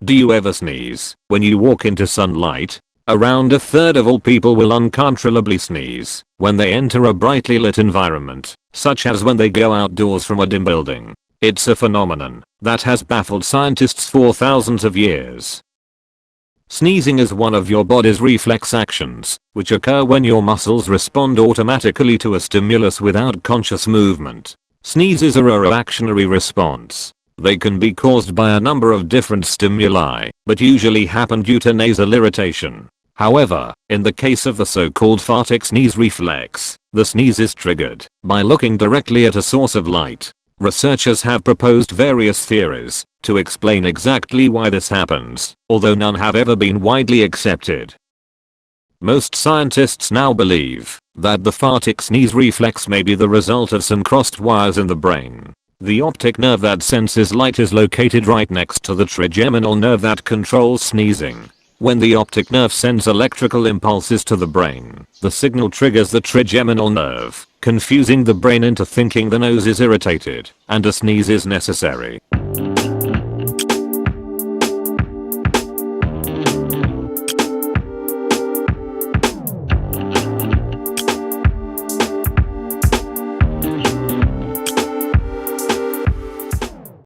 Do you ever sneeze when you walk into sunlight? Around a third of all people will uncontrollably sneeze when they enter a brightly lit environment, such as when they go outdoors from a dim building. It's a phenomenon that has baffled scientists for thousands of years. Sneezing is one of your body's reflex actions, which occur when your muscles respond automatically to a stimulus without conscious movement. Sneezes are a reactionary response. They can be caused by a number of different stimuli, but usually happen due to nasal irritation. However, in the case of the so-called photic sneeze reflex, the sneeze is triggered by looking directly at a source of light. Researchers have proposed various theories to explain exactly why this happens, although none have ever been widely accepted. Most scientists now believe that the photic sneeze reflex may be the result of some crossed wires in the brain. The optic nerve that senses light is located right next to the trigeminal nerve that controls sneezing. When the optic nerve sends electrical impulses to the brain, the signal triggers the trigeminal nerve, confusing the brain into thinking the nose is irritated and a sneeze is necessary.